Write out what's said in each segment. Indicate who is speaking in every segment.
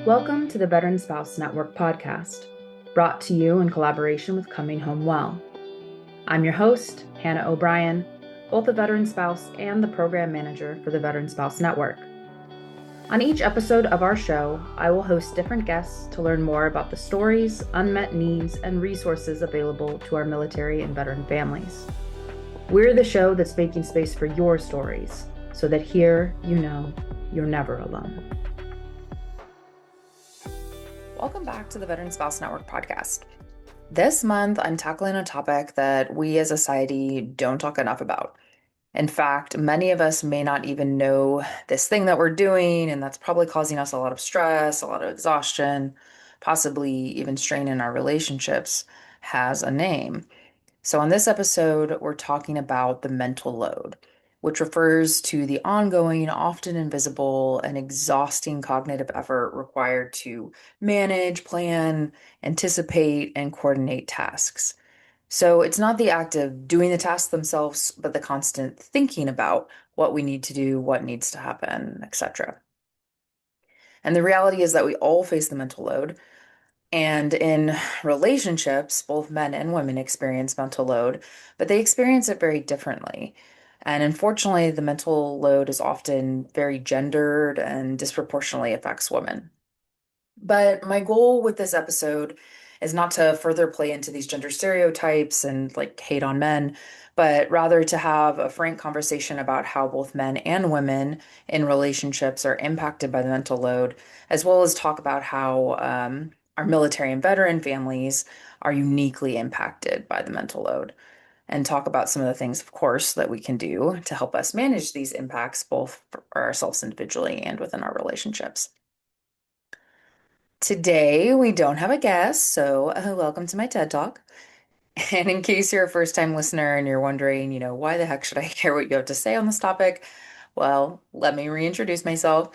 Speaker 1: Welcome to the Veteran Spouse Network podcast, brought to you in collaboration with Coming Home Well. I'm your host, Hannah O'Brien, both a veteran spouse and the program manager for the Veteran Spouse Network. On each episode of our show, I will host different guests to learn more about the stories, unmet needs, and resources available to our military and veteran families. We're the show that's making space for your stories, so that here you know you're never alone. Welcome back to the Veteran Spouse Network podcast. This month, I'm tackling a topic that we as a society don't talk enough about. In fact, many of us may not even know this thing that we're doing, and that's probably causing us a lot of stress, a lot of exhaustion, possibly even strain in our relationships, has a name. So, on this episode, we're talking about the mental load, which refers to the ongoing, often invisible, and exhausting cognitive effort required to manage, plan, anticipate, and coordinate tasks. So, it's not the act of doing the tasks themselves, but the constant thinking about what we need to do, what needs to happen, etc. And the reality is that we all face the mental load. And in relationships, both men and women experience mental load, but they experience it very differently. And unfortunately, the mental load is often very gendered and disproportionately affects women. But my goal with this episode is not to further play into these gender stereotypes and like hate on men, but rather to have a frank conversation about how both men and women in relationships are impacted by the mental load, as well as talk about how our military and veteran families are uniquely impacted by the mental load, and talk about some of the things, of course, that we can do to help us manage these impacts, both for ourselves individually and within our relationships. Today, we don't have a guest, so welcome to my TED Talk. And in case you're a first-time listener and you're wondering, why the heck should I hear what you have to say on this topic? Well, let me reintroduce myself.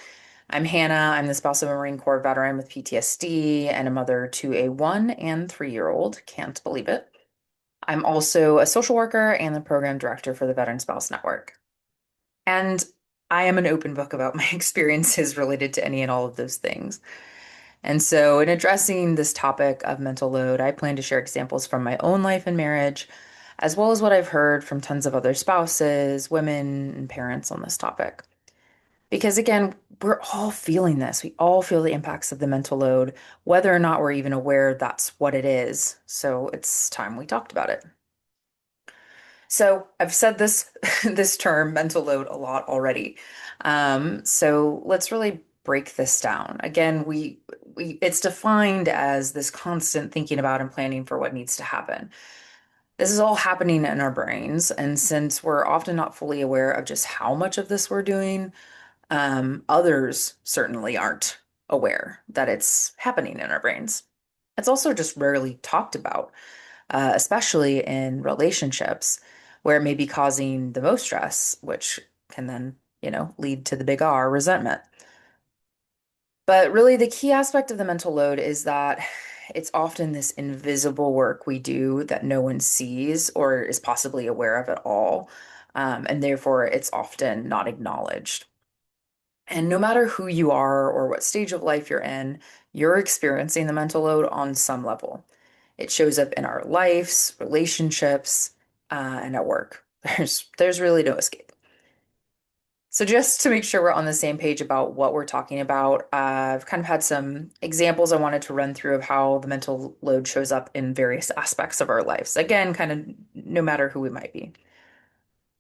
Speaker 1: I'm Hannah. I'm the spouse of a Marine Corps veteran with PTSD and a mother to a 1 and 3-year-old. Can't believe it. I'm also a social worker and the program director for the Veteran Spouse Network. And I am an open book about my experiences related to any and all of those things. And so, in addressing this topic of mental load, I plan to share examples from my own life and marriage, as well as what I've heard from tons of other spouses, women, and parents on this topic. Because again, we're all feeling this. We all feel the impacts of the mental load, whether or not we're even aware that's what it is. So, it's time we talked about it. So, I've said this this term mental load a lot already. So let's really break this down. Again, we it's defined as this constant thinking about and planning for what needs to happen. This is all happening in our brains, and since we're often not fully aware of just how much of this we're doing, others certainly aren't aware that it's happening in our brains. It's also just rarely talked about, especially in relationships where it may be causing the most stress, which can then, lead to the big R, resentment. But really, the key aspect of the mental load is that it's often this invisible work we do that no one sees or is possibly aware of at all. And therefore, it's often not acknowledged. And no matter who you are or what stage of life you're in, you're experiencing the mental load on some level. It shows up in our lives, relationships, and at work. There's really no escape. So just to make sure we're on the same page about what we're talking about, I've kind of had some examples I wanted to run through of how the mental load shows up in various aspects of our lives. Again, kind of no matter who we might be.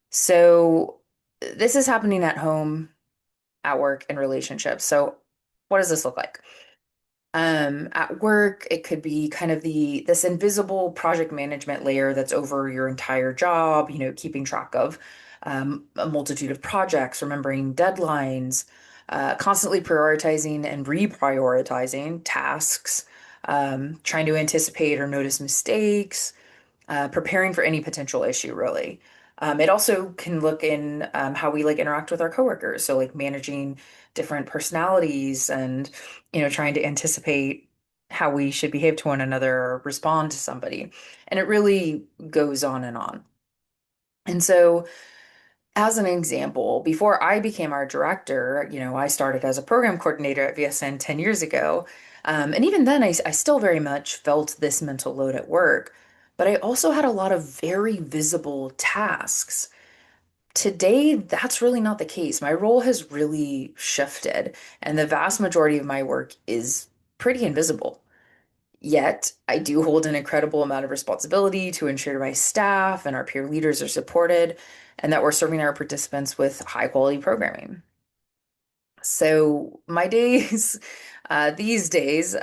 Speaker 1: So this is happening at home, at work, and relationships. So what does this look like? At work, it could be kind of this invisible project management layer that's over your entire job, keeping track of a multitude of projects, remembering deadlines, constantly prioritizing and reprioritizing tasks, trying to anticipate or notice mistakes, preparing for any potential issue, really. It also can look in how we like interact with our coworkers. So like managing different personalities and, trying to anticipate how we should behave to one another or respond to somebody. And it really goes on and on. And so As an example, before I became our director, I started as a program coordinator at VSN 10 years ago. And even then, I still very much felt this mental load at work, but I also had a lot of very visible tasks. Today, that's really not the case. My role has really shifted, and the vast majority of my work is pretty invisible. Yet, I do hold an incredible amount of responsibility to ensure my staff and our peer leaders are supported and that we're serving our participants with high quality programming. So, my days, these days,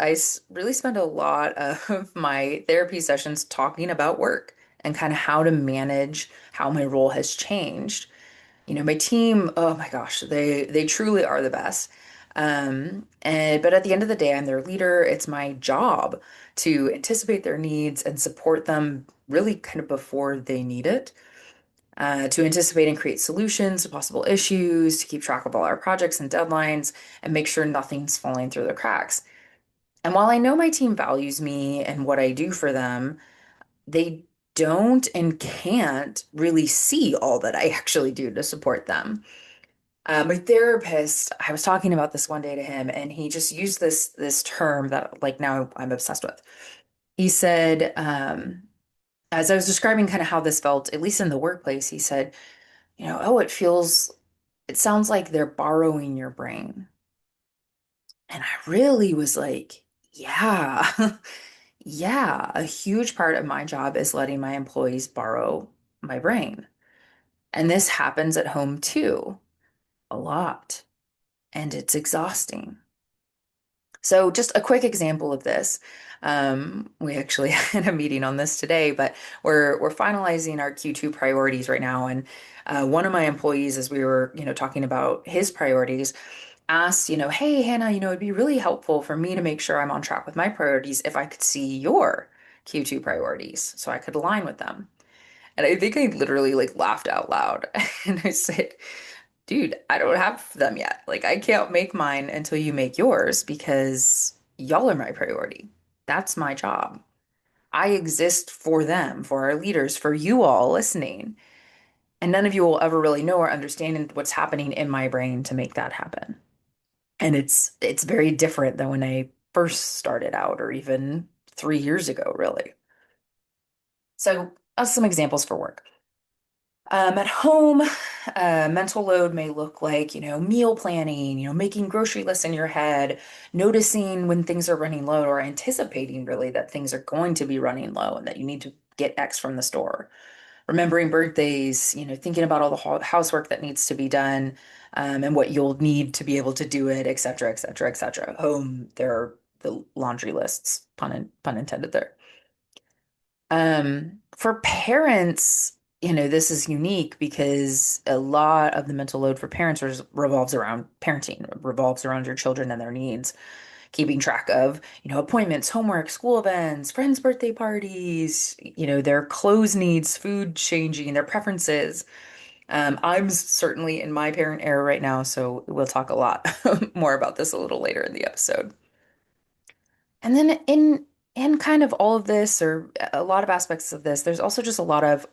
Speaker 1: really spend a lot of my therapy sessions talking about work and kind of how to manage how my role has changed. My team, oh my gosh, they truly are the best. And but at the end of the day, I'm their leader. It's my job to anticipate their needs and support them really kind of before they need it. To anticipate and create solutions to possible issues, to keep track of all our projects and deadlines, and make sure nothing's falling through the cracks. And while I know my team values me and what I do for them, they don't and can't really see all that I actually do to support them. My therapist, I was talking about this one day to him, and he just used this term that like now I'm obsessed with. He said, as I was describing kind of how this felt, at least in the workplace, he said, oh, it sounds like they're borrowing your brain. And I really was like, yeah, yeah, a huge part of my job is letting my employees borrow my brain. And this happens at home too, a lot. And it's exhausting. So, just a quick example of this. We actually had a meeting on this today, but we're finalizing our Q2 priorities right now. And one of my employees, as we were, talking about his priorities, asked, hey, Hannah, it'd be really helpful for me to make sure I'm on track with my priorities if I could see your Q2 priorities so I could align with them. And I think I literally like laughed out loud. And I said, dude, I don't have them yet. Like, I can't make mine until you make yours because y'all are my priority. That's my job. I exist for them, for our leaders, for you all listening. And none of you will ever really know or understand what's happening in my brain to make that happen. And it's very different than when I first started out or even 3 years ago, really. So, some examples for work. At home, mental load may look like, meal planning, making grocery lists in your head, noticing when things are running low or anticipating really that things are going to be running low and that you need to get X from the store. Remembering birthdays, thinking about all the housework that needs to be done, and what you'll need to be able to do it, et cetera, et cetera, et cetera. Home, there are the laundry lists, pun intended there. For parents, this is unique because a lot of the mental load for parents revolves around parenting, revolves around your children and their needs, keeping track of, appointments, homework, school events, friends' birthday parties, their clothes needs, food changing, their preferences. I'm certainly in my parent era right now, so we'll talk a lot more about this a little later in the episode. And then in kind of all of this, or a lot of aspects of this, there's also just a lot of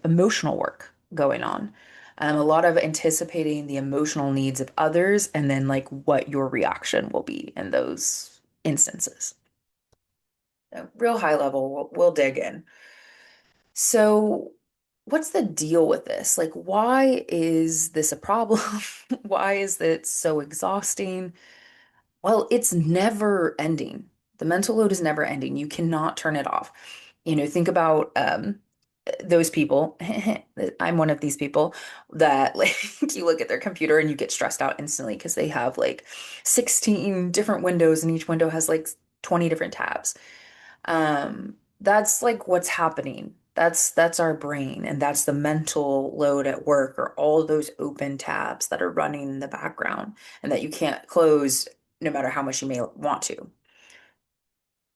Speaker 1: emotional work going on. A lot of anticipating the emotional needs of others and then like what your reaction will be in those instances. So, real high level, we'll dig in. So, what's the deal with this? Like, why is this a problem? Why is it so exhausting? Well, it's never ending. The mental load is never ending. You cannot turn it off. Think about those people. I'm one of these people that like you look at their computer and you get stressed out instantly because they have like 16 different windows and each window has like 20 different tabs. That's like what's happening. That's our brain, and that's the mental load at work, or all those open tabs that are running in the background and that you can't close no matter how much you may want to.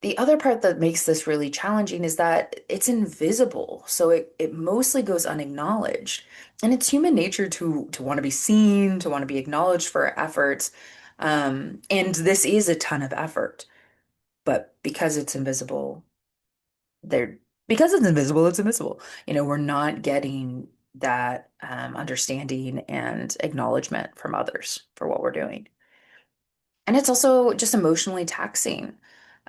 Speaker 1: The other part that makes this really challenging is that it's invisible, so it mostly goes unacknowledged. And it's human nature to want to be seen, to want to be acknowledged for our efforts. And this is a ton of effort, but there because it's invisible, it's invisible. We're not getting that understanding and acknowledgement from others for what we're doing. And it's also just emotionally taxing.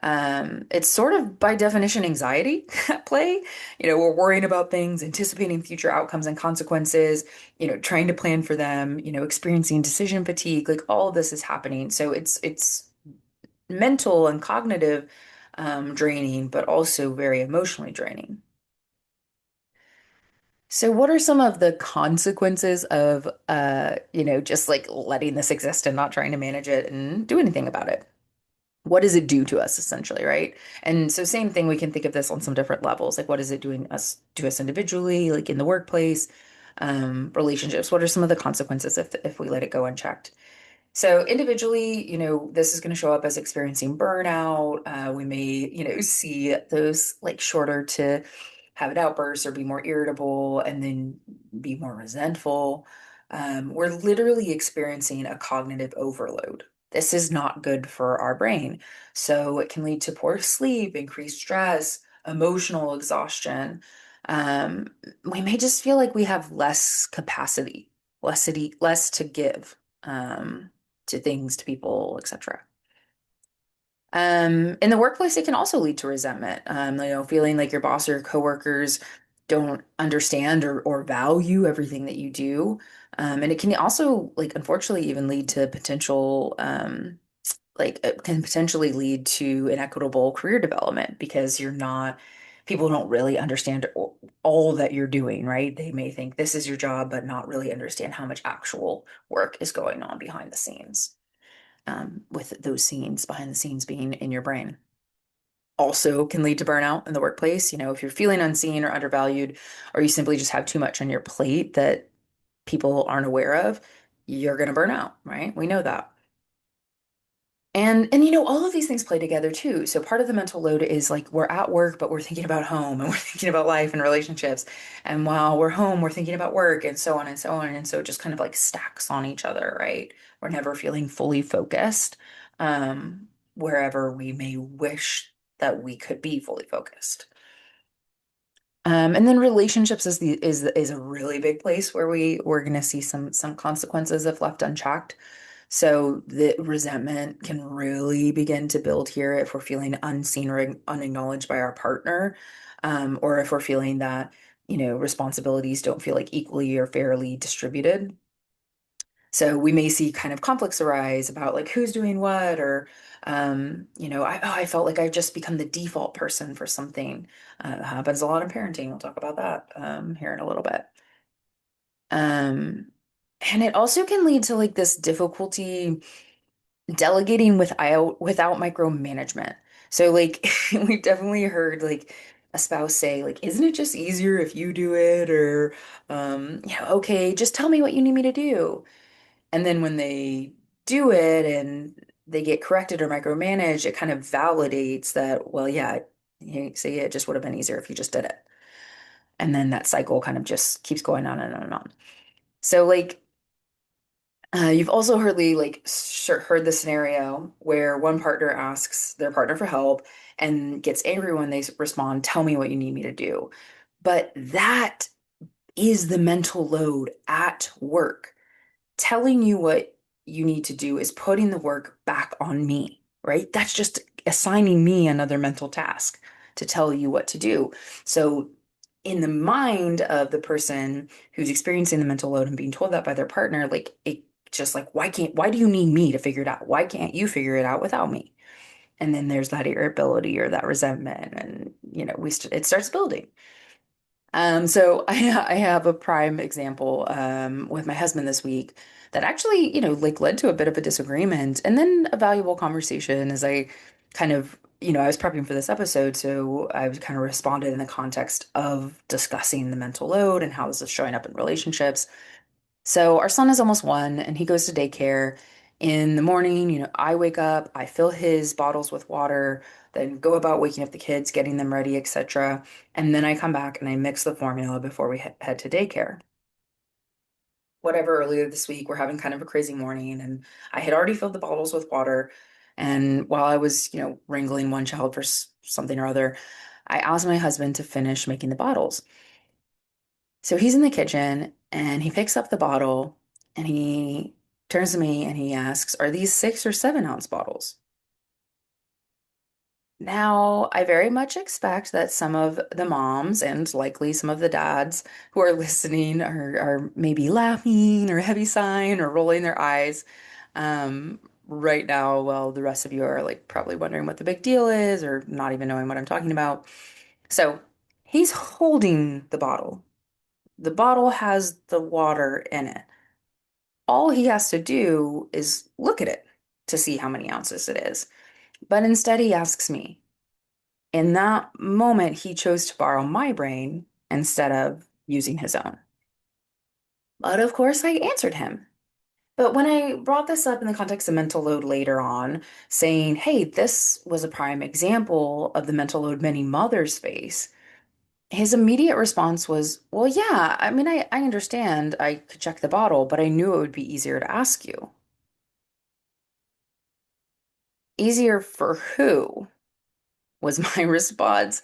Speaker 1: It's sort of by definition anxiety at play. We're worrying about things, anticipating future outcomes and consequences, trying to plan for them, experiencing decision fatigue, like all of this is happening. So it's mental and cognitive draining, but also very emotionally draining. So what are some of the consequences of just like letting this exist and not trying to manage it and do anything about it? What does it do to us essentially, right? And so same thing, we can think of this on some different levels. Like what is it doing us to us individually, like in the workplace, relationships? What are some of the consequences if we let it go unchecked? So individually, this is going to show up as experiencing burnout. We may, see those like shorter to have an outburst or be more irritable and then be more resentful. We're literally experiencing a cognitive overload. This is not good for our brain. So it can lead to poor sleep, increased stress, emotional exhaustion. Um, we may just feel like we have less capacity, less to give. To things, to people, etc. In the workplace, it can also lead to resentment. Feeling like your boss or your coworkers don't understand or value everything that you do. And it can also, like, unfortunately, even lead to it can potentially lead to inequitable career development because people don't really understand all that you're doing, right? They may think this is your job, but not really understand how much actual work is going on behind the scenes, with those scenes behind the scenes being in your brain. Also can lead to burnout in the workplace. If you're feeling unseen or undervalued, or you simply just have too much on your plate that people aren't aware of, you're going to burn out, right? We know that. And all of these things play together too. So part of the mental load is like we're at work, but we're thinking about home and we're thinking about life and relationships. And while we're home, we're thinking about work and so on and so on. And so it just kind of like stacks on each other, right? We're never feeling fully focused, wherever we may wish that we could be fully focused. And then relationships is a really big place where we're going to see some consequences if left unchecked. So the resentment can really begin to build here if we're feeling unseen or unacknowledged by our partner, or if we're feeling that, responsibilities don't feel like equally or fairly distributed. So we may see kind of conflicts arise about like who's doing what, or I felt like I've just become the default person for something. It happens a lot in parenting. We'll talk about that here in a little bit. Um, and it also can lead to like this difficulty delegating without micromanagement. So like we've definitely heard like a spouse say like, isn't it just easier if you do it? Or okay, just tell me what you need me to do. And then when they do it and they get corrected or micromanaged, it kind of validates that, well, yeah, see, it just would have been easier if you just did it. And then that cycle kind of just keeps going on and on and on. So like you've also heard the scenario where one partner asks their partner for help and gets angry when they respond, tell me what you need me to do. But that is the mental load at work. Telling you what you need to do is putting the work back on me, right? That's just assigning me another mental task to tell you what to do. So, in the mind of the person who's experiencing the mental load and being told that by their partner, like it just like, why do you need me to figure it out? Why can't you figure it out without me? And then there's that irritability or that resentment, and it starts building. So I have a prime example with my husband this week that actually, like led to a bit of a disagreement and then a valuable conversation as I kind of, I was prepping for this episode, so I was kind of responded in the context of discussing the mental load and how this is showing up in relationships. So our son is almost 1 and he goes to daycare. In the morning, I wake up, I fill his bottles with water, then go about waking up the kids, getting them ready, etc. And then I come back and I mix the formula before we head to daycare. Whatever, earlier this week, we're having kind of a crazy morning, and I had already filled the bottles with water. And while I was, wrangling one child for something or other, I asked my husband to finish making the bottles. So he's in the kitchen and he picks up the bottle and he turns to me and he asks, "Are these 6 or 7 ounce bottles?" Now, I very much expect that some of the moms and likely some of the dads who are listening are maybe laughing or heavy sighing or rolling their eyes right now, while the rest of you are like probably wondering what the big deal is or not even knowing what I'm talking about. So he's holding the bottle. The bottle has the water in it. All he has to do is look at it to see how many ounces it is. But instead, he asks me. In that moment, he chose to borrow my brain instead of using his own. But of course, I answered him. But when I brought this up in the context of mental load later on, saying, hey, this was a prime example of the mental load many mothers face, his immediate response was, well, yeah, I mean, I understand I could check the bottle, but I knew it would be easier to ask you. Easier for who? Was my response.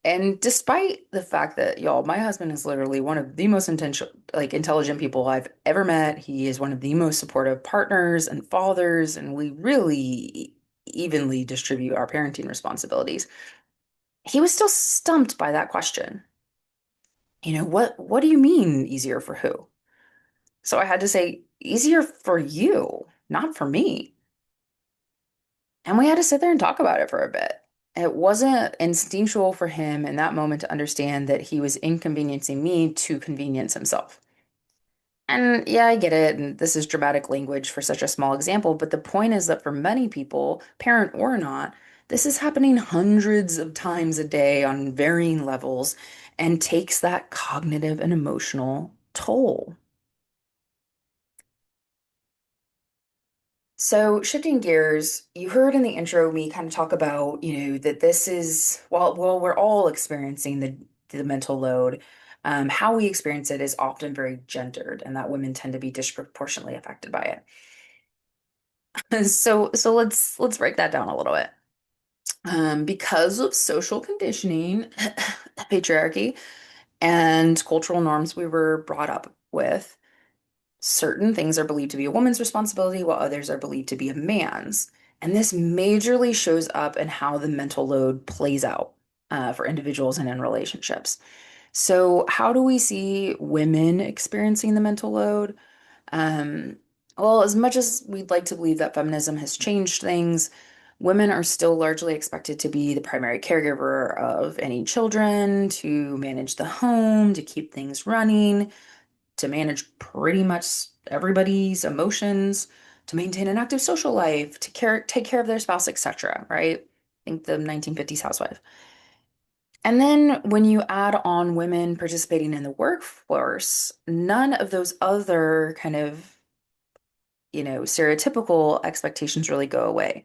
Speaker 1: And despite the fact that, y'all, my husband is literally one of the most intentional, like intelligent people I've ever met. He is one of the most supportive partners and fathers, and we really evenly distribute our parenting responsibilities. He was still stumped by that question. What do you mean easier for who? So I had to say, easier for you, not for me. And we had to sit there and talk about it for a bit. It wasn't instinctual for him in that moment to understand that he was inconveniencing me to convenience himself. And yeah, I get it. And this is dramatic language for such a small example. But the point is that for many people, parent or not, this is happening hundreds of times a day on varying levels and takes that cognitive and emotional toll. So, shifting gears, you heard in the intro me kind of talk about, that this is, well, we're all experiencing the mental load. How we experience it is often very gendered, and that women tend to be disproportionately affected by it. So let's break that down a little bit. Because of social conditioning, patriarchy, and cultural norms we were brought up with, certain things are believed to be a woman's responsibility, while others are believed to be a man's. And this majorly shows up in how the mental load plays out for individuals and in relationships. So, how do we see women experiencing the mental load? Um, well, as much as we'd like to believe that feminism has changed things, women are still largely expected to be the primary caregiver of any children, to manage the home, to keep things running, to manage pretty much everybody's emotions, to maintain an active social life, take care of their spouse, etc., right? Think the 1950s housewife. And then when you add on women participating in the workforce, none of those other kind of, stereotypical expectations really go away.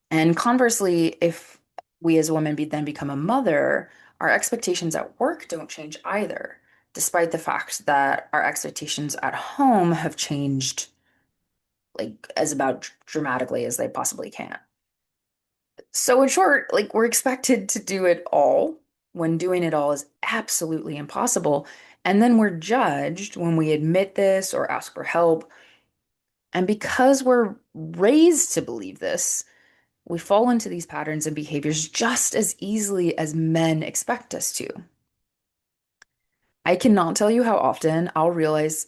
Speaker 1: And conversely, if we as women then become a mother, our expectations at work don't change either, despite the fact that our expectations at home have changed like as about dramatically as they possibly can. So in short, like we're expected to do it all when doing it all is absolutely impossible. And then we're judged when we admit this or ask for help. And because we're raised to believe this, we fall into these patterns and behaviors just as easily as men expect us to. I cannot tell you how often I'll realize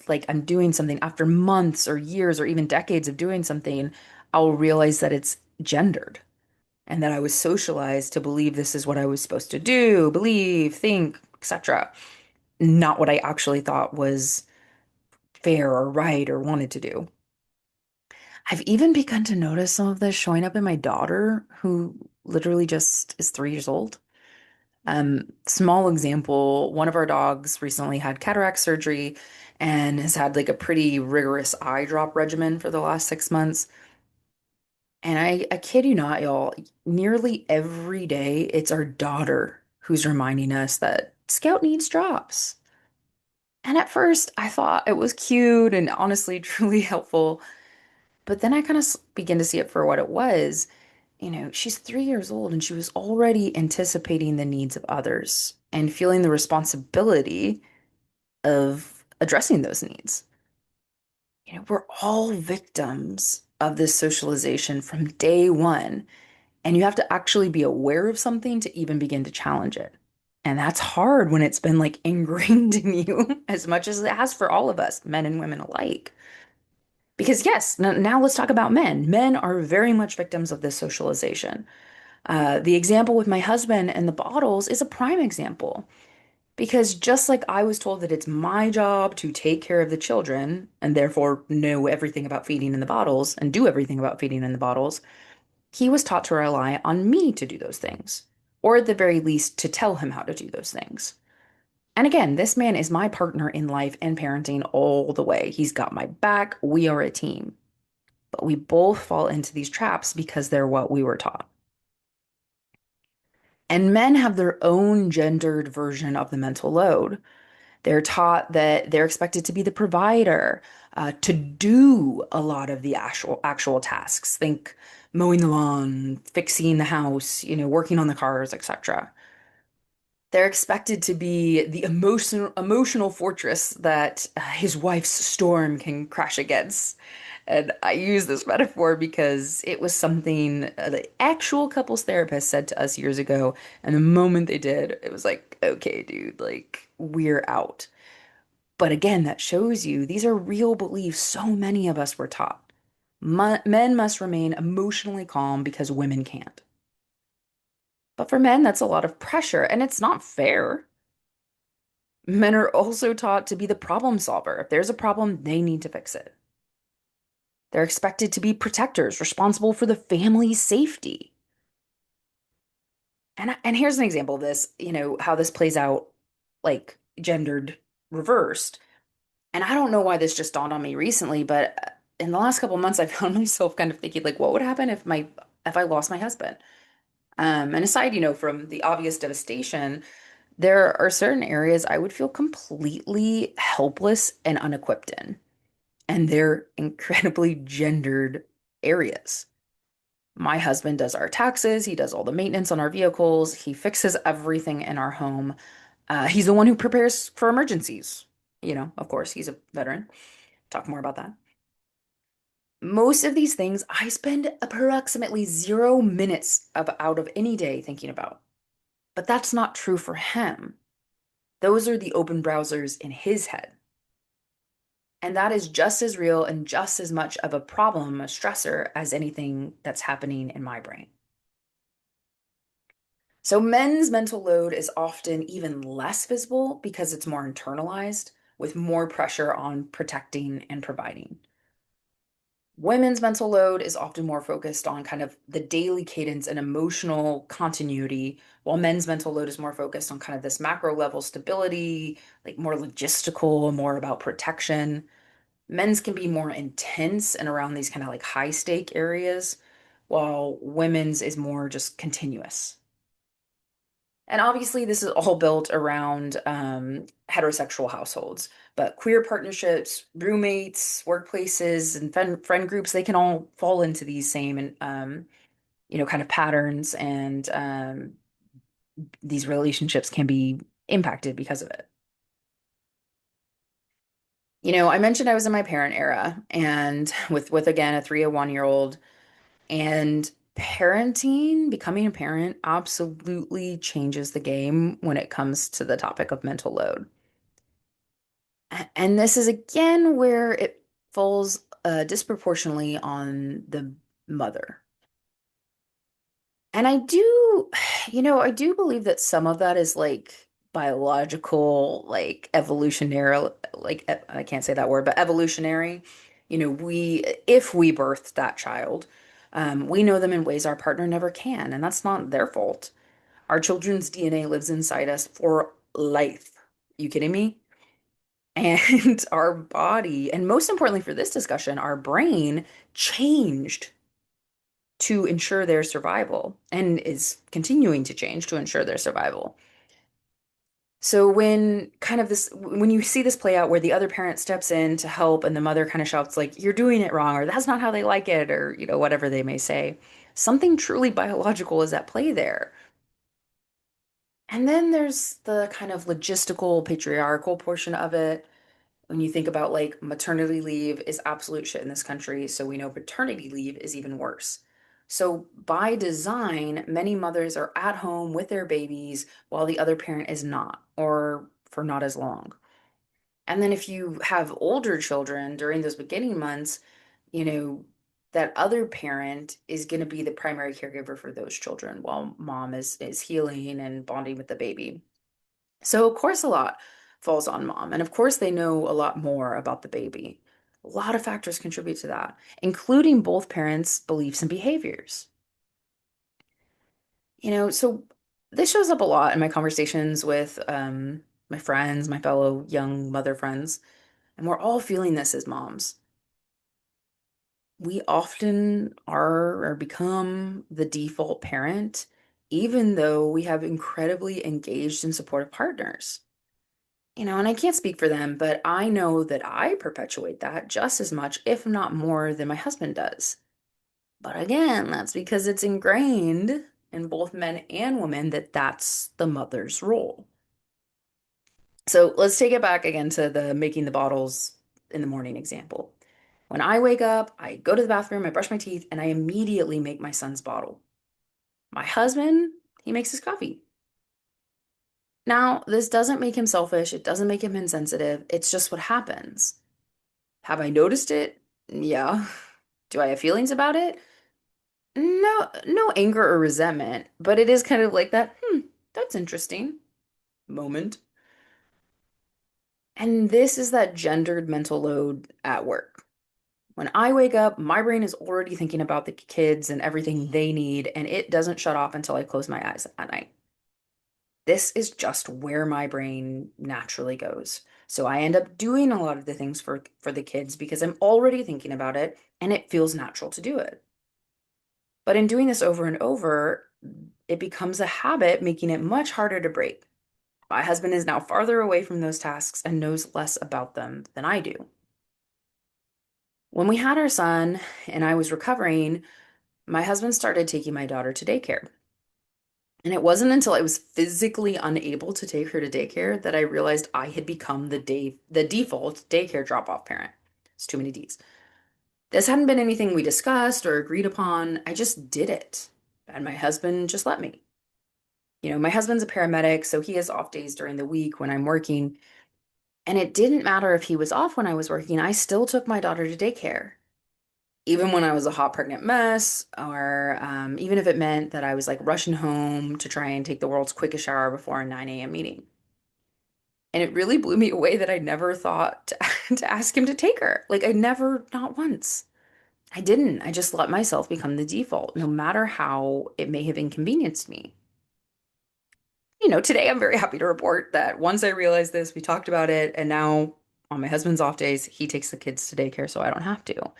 Speaker 1: like I'm doing something after months or years or even decades of doing something, I'll realize that it's gendered and that I was socialized to believe this is what I was supposed to do, believe, think, etc. Not what I actually thought was fair or right or wanted to do. I've even begun to notice some of this showing up in my daughter, who literally just is 3 years old. Small example, one of our dogs recently had cataract surgery and has had like a pretty rigorous eye drop regimen for the last 6 months. And I kid you not, y'all, nearly every day it's our daughter who's reminding us that Scout needs drops. And at first I thought it was cute and honestly truly helpful. But then I kind of begin to see it for what it was. She's 3 years old and she was already anticipating the needs of others. and feeling the responsibility of addressing those needs. We're all victims of this socialization from day one, and you have to actually be aware of something to even begin to challenge it. And that's hard when it's been like ingrained in you as much as it has for all of us, men and women alike. Because, yes, now let's talk about men. Men are very much victims of this socialization. The example with my husband and the bottles is a prime example. Because just like I was told that it's my job to take care of the children and therefore know everything about feeding in the bottles and do everything about feeding in the bottles, he was taught to rely on me to do those things, or at the very least, to tell him how to do those things. And again, this man is my partner in life and parenting all the way. He's got my back. We are a team. But we both fall into these traps because they're what we were taught. And men have their own gendered version of the mental load. They're taught that they're expected to be the provider, to do a lot of the actual tasks. Think mowing the lawn, fixing the house, working on the cars, etc. They're expected to be the emotional fortress that his wife's storm can crash against. And I use this metaphor because it was something the actual couples therapist said to us years ago. And the moment they did, it was like, okay, dude, like we're out. But again, that shows you these are real beliefs so many of us were taught. Men must remain emotionally calm because women can't. But for men, that's a lot of pressure, and it's not fair. Men are also taught to be the problem solver. If there's a problem, they need to fix it. They're expected to be protectors, responsible for the family's safety. And here's an example of this, how this plays out like gendered reversed. And I don't know why this just dawned on me recently, but in the last couple of months, I found myself kind of thinking, like, what would happen if I lost my husband? And aside, from the obvious devastation, there are certain areas I would feel completely helpless and unequipped in, and they're incredibly gendered areas. My husband does our taxes, he does all the maintenance on our vehicles, he fixes everything in our home. He's the one who prepares for emergencies. Of course, he's a veteran. Talk more about that. Most of these things I spend approximately 0 minutes out of any day thinking about. But that's not true for him. Those are the open browsers in his head. And that is just as real and just as much of a problem, a stressor, as anything that's happening in my brain. So men's mental load is often even less visible because it's more internalized, with more pressure on protecting and providing. Women's mental load is often more focused on kind of the daily cadence and emotional continuity, while men's mental load is more focused on kind of this macro level stability, like more logistical, more about protection. Men's can be more intense and around these kind of like high stake areas, while women's is more just continuous. And obviously, this is all built around heterosexual households, but queer partnerships, roommates, workplaces, and friend groups, they can all fall into these same and kind of patterns, and these relationships can be impacted because of it. I mentioned I was in my parent era, and with again a 301-year-old, and parenting, becoming a parent absolutely changes the game when it comes to the topic of mental load. And this is again where it falls disproportionately on the mother. And I do believe that some of that is like biological, like evolutionary, like I can't say that word, but evolutionary. If we birthed that child, we know them in ways our partner never can, and that's not their fault. Our children's DNA lives inside us for life. You kidding me? And our body, and most importantly for this discussion, our brain changed to ensure their survival and is continuing to change to ensure their survival. So when you see this play out where the other parent steps in to help and the mother kind of shouts like, you're doing it wrong, or that's not how they like it, or, whatever they may say, something truly biological is at play there. And then there's the kind of logistical, patriarchal portion of it. When you think about like maternity leave is absolute shit in this country, so we know paternity leave is even worse. So by design, many mothers are at home with their babies while the other parent is not, or for not as long. And then if you have older children during those beginning months, you know, that other parent is going to be the primary caregiver for those children while mom is healing and bonding with the baby. So of course a lot falls on mom, and of course they know a lot more about the baby. A lot of factors contribute to that, including both parents' beliefs and behaviors. So this shows up a lot in my conversations with my friends, my fellow young mother friends, and we're all feeling this as moms. We often are or become the default parent, even though we have incredibly engaged and supportive partners. And I can't speak for them, but I know that I perpetuate that just as much, if not more, than my husband does. But again, that's because it's ingrained in both men and women that that's the mother's role. So let's take it back again to the making the bottles in the morning example. When I wake up, I go to the bathroom, I brush my teeth, and I immediately make my son's bottle. My husband, he makes his coffee. Now, this doesn't make him selfish, it doesn't make him insensitive, it's just what happens. Have I noticed it? Yeah. Do I have feelings about it? No, no anger or resentment, but it is kind of like that, that's interesting moment. And this is that gendered mental load at work. When I wake up, my brain is already thinking about the kids and everything they need, and it doesn't shut off until I close my eyes at night. This is just where my brain naturally goes. So I end up doing a lot of the things for the kids because I'm already thinking about it and it feels natural to do it. But in doing this over and over, it becomes a habit, making it much harder to break. My husband is now farther away from those tasks and knows less about them than I do. When we had our son and I was recovering, my husband started taking my daughter to daycare. And it wasn't until I was physically unable to take her to daycare that I realized I had become the default daycare drop-off parent. It's too many D's. This hadn't been anything we discussed or agreed upon. I just did it. And my husband just let me. My husband's a paramedic, so he has off days during the week when I'm working. And it didn't matter if he was off when I was working, I still took my daughter to daycare. Even when I was a hot pregnant mess, or even if it meant that I was like rushing home to try and take the world's quickest shower before a 9 a.m. meeting. And it really blew me away that I never thought to ask him to take her. Like, I never, not once. I didn't. I just let myself become the default, no matter how it may have inconvenienced me. Today I'm very happy to report that once I realized this, we talked about it, and now on my husband's off days, he takes the kids to daycare so I don't have to.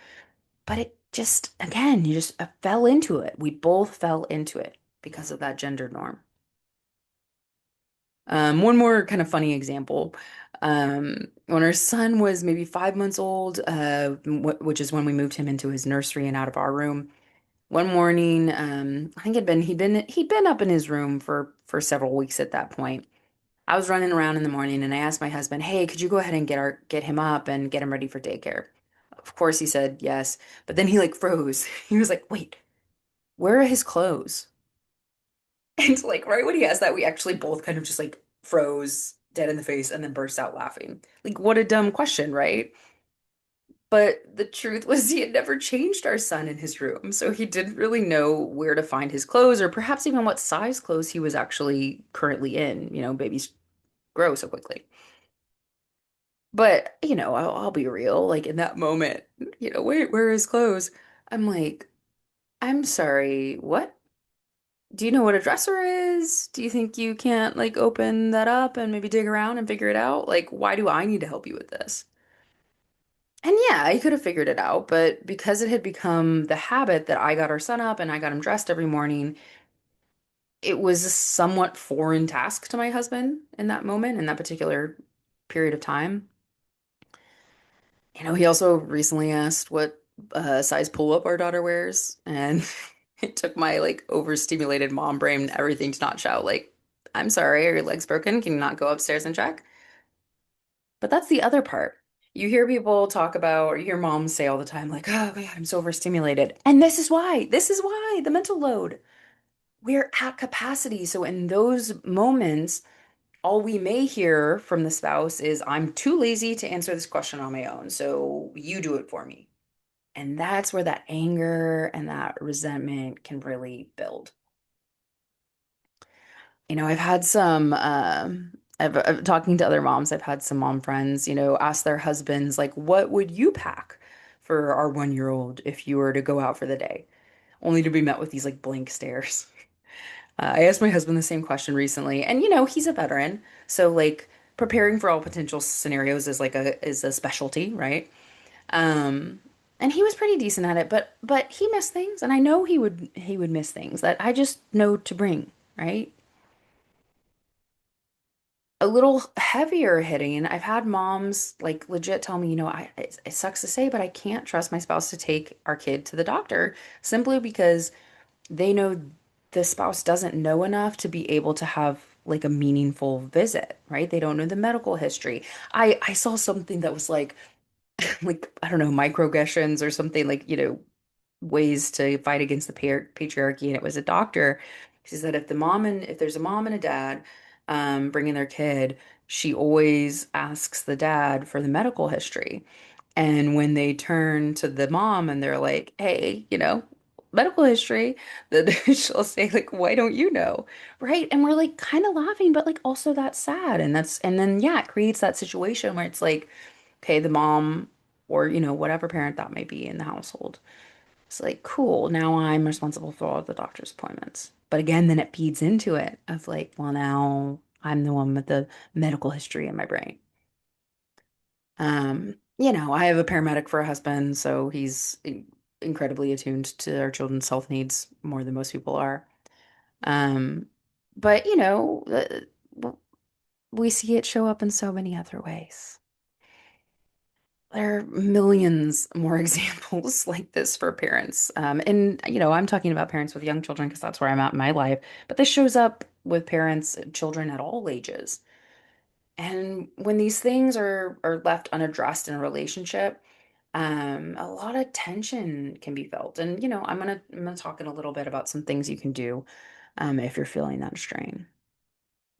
Speaker 1: But it just, again, you just fell into it. We both fell into it because of that gender norm. One more kind of funny example. When our son was maybe 5 months old, which is when we moved him into his nursery and out of our room. One morning, I think he'd been up in his room for several weeks at that point. I was running around in the morning and I asked my husband, "Hey, could you go ahead and get him up and get him ready for daycare?" Of course he said yes, but then he like froze. He was like, "Wait, where are his clothes?" And like right when he asked that, we actually both kind of just like froze dead in the face and then burst out laughing. Like what a dumb question, right? But the truth was he had never changed our son in his room, so he didn't really know where to find his clothes or perhaps even what size clothes he was actually currently in. Babies grow so quickly. But, I'll be real, like in that moment, wait, where are his clothes? I'm like, I'm sorry, what? Do you know what a dresser is? Do you think you can't like open that up and maybe dig around and figure it out? Like, why do I need to help you with this? And yeah, I could have figured it out, but because it had become the habit that I got our son up and I got him dressed every morning, it was a somewhat foreign task to my husband in that moment, in that particular period of time. He also recently asked what size pull-up our daughter wears, and it took my like overstimulated mom brain everything to not shout like, I'm sorry, are your legs broken? Can you not go upstairs and check? But that's the other part. You hear people talk about, or you hear moms say all the time, like, oh God, I'm so overstimulated. And this is why. This is why the mental load. We're at capacity. So in those moments, all we may hear from the spouse is, I'm too lazy to answer this question on my own. So you do it for me. And that's where that anger and that resentment can really build. I've had some, talking to other moms, I've had some mom friends, ask their husbands, like, what would you pack for our 1 year old if you were to go out for the day? Only to be met with these like blank stares. I asked my husband the same question recently, and he's a veteran, so like preparing for all potential scenarios is a specialty, right? Um, and he was pretty decent at it, but he missed things, and I know he would miss things that I just know to bring, right? A little heavier hitting. And I've had moms like legit tell me, it sucks to say, but I can't trust my spouse to take our kid to the doctor simply because they know the spouse doesn't know enough to be able to have like a meaningful visit, right? They don't know the medical history. I saw something that was like like I don't know, microaggressions or something like, ways to fight against the patriarchy, and it was a doctor. She said if there's a mom and a dad bringing their kid, she always asks the dad for the medical history. And when they turn to the mom and they're like, hey, medical history, then she'll say like, why don't you know? Right? And we're like kind of laughing, but like also that's sad. And then yeah, it creates that situation where it's like, okay, the mom or whatever parent that may be in the household, it's like, cool, now I'm responsible for all the doctor's appointments. But again, then it feeds into it of like, well, now I'm the one with the medical history in my brain. I have a paramedic for a husband, so he's incredibly attuned to our children's health needs more than most people are. Um, but we see it show up in so many other ways. There are millions more examples like this for parents. And, I'm talking about parents with young children because that's where I'm at in my life. But this shows up with parents, children at all ages. And when these things are left unaddressed in a relationship, a lot of tension can be felt. And, I'm gonna talk in a little bit about some things you can do if you're feeling that strain.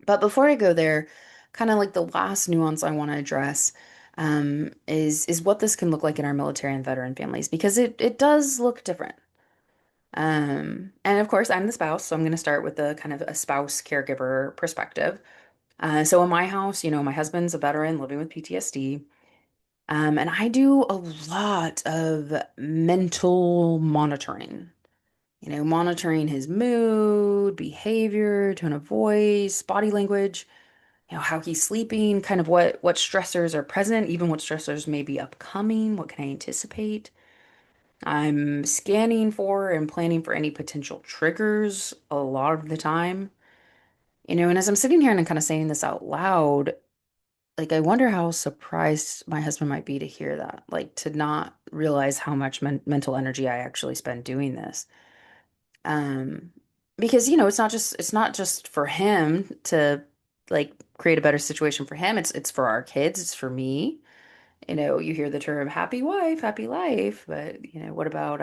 Speaker 1: But before I go there, kind of like the last nuance I want to address is what this can look like in our military and veteran families because it does look different. And of course, I'm the spouse, so I'm going to start with the kind of a spouse caregiver perspective. So in my house, my husband's a veteran living with PTSD. And I do a lot of mental monitoring, monitoring his mood, behavior, tone of voice, body language, how he's sleeping, kind of what stressors are present, even what stressors may be upcoming, what can I anticipate. I'm scanning for and planning for any potential triggers a lot of the time. And as I'm sitting here and I'm kind of saying this out loud, like I wonder how surprised my husband might be to hear that, like to not realize how much mental energy I actually spend doing this. Um, because it's not just for him to like create a better situation for him. It's for our kids. It's for me. You hear the term happy wife, happy life, but what about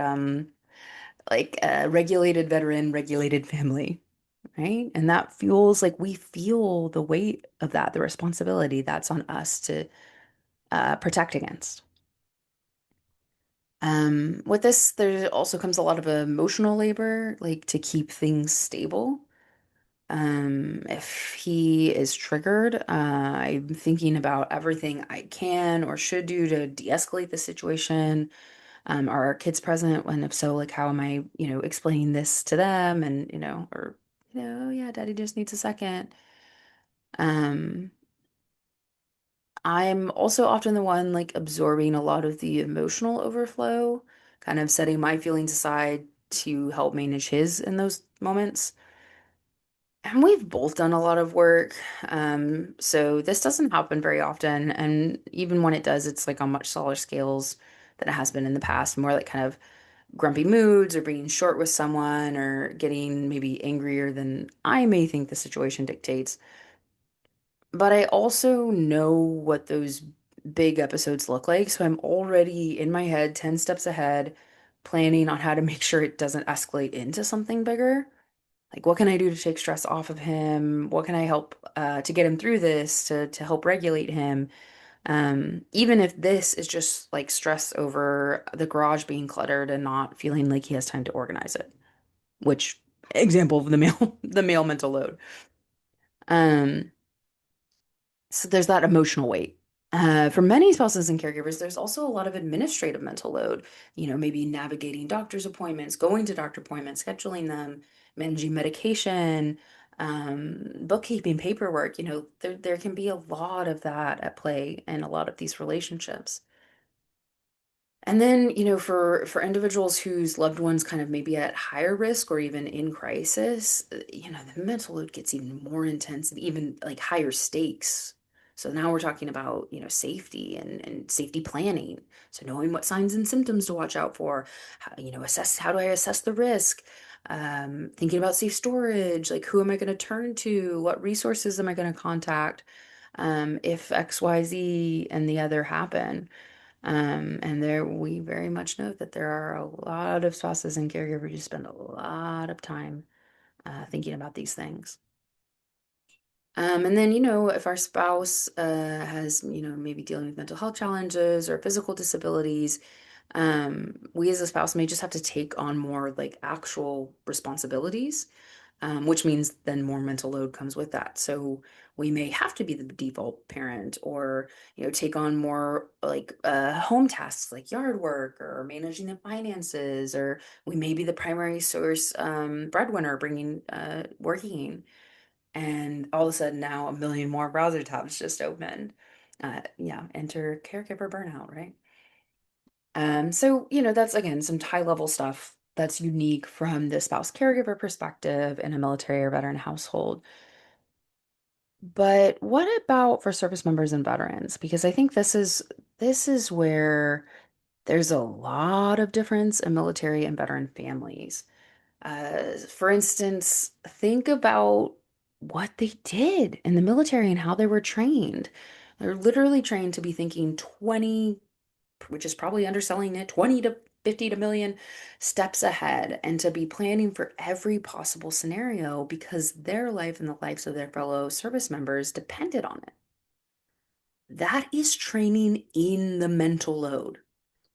Speaker 1: like regulated veteran, regulated family, right? And that fuels like we feel the weight of that, the responsibility that's on us to protect against. With this, there also comes a lot of emotional labor, like to keep things stable. If he is triggered, I'm thinking about everything I can or should do to de-escalate the situation. Are our kids present? And if so, like, how am I, explaining this to them? And, or, "Oh, yeah, daddy just needs a second." Um, I'm also often the one like absorbing a lot of the emotional overflow, kind of setting my feelings aside to help manage his in those moments. And we've both done a lot of work. So this doesn't happen very often. And even when it does, it's like on much smaller scales than it has been in the past, more like kind of grumpy moods or being short with someone or getting maybe angrier than I may think the situation dictates. But I also know what those big episodes look like. So I'm already in my head 10 steps ahead, planning on how to make sure it doesn't escalate into something bigger. Like, what can I do to take stress off of him? What can I help to get him through this, to help regulate him? Even if this is just like stress over the garage being cluttered and not feeling like he has time to organize it, which example of the male the male mental load. Um, so there's that emotional weight. For many spouses and caregivers, there's also a lot of administrative mental load. Maybe navigating doctor's appointments, going to doctor appointments, scheduling them, managing medication, bookkeeping, paperwork. There can be a lot of that at play in a lot of these relationships. And then, for individuals whose loved ones kind of maybe at higher risk or even in crisis, the mental load gets even more intense and even like higher stakes. So now we're talking about, safety and safety planning. So knowing what signs and symptoms to watch out for, how do I assess the risk? Thinking about safe storage, like who am I going to turn to? What resources am I going to contact? If X, Y, Z and the other happen. And there we very much know that there are a lot of spouses and caregivers who spend a lot of time thinking about these things. And then, if our spouse has, maybe dealing with mental health challenges or physical disabilities, we as a spouse may just have to take on more like actual responsibilities, which means then more mental load comes with that. So we may have to be the default parent or, take on more like home tasks like yard work or managing the finances, or we may be the primary source breadwinner bringing working. And all of a sudden now a million more browser tabs just opened. Yeah, enter caregiver burnout, right? So, that's again some high level stuff that's unique from the spouse caregiver perspective in a military or veteran household. But what about for service members and veterans? Because I think this is where there's a lot of difference in military and veteran families. For instance, think about what they did in the military and how they were trained. They're literally trained to be thinking 20, which is probably underselling it, 20 to 50 to million steps ahead, and to be planning for every possible scenario because their life and the lives of their fellow service members depended on it. That is training in the mental load.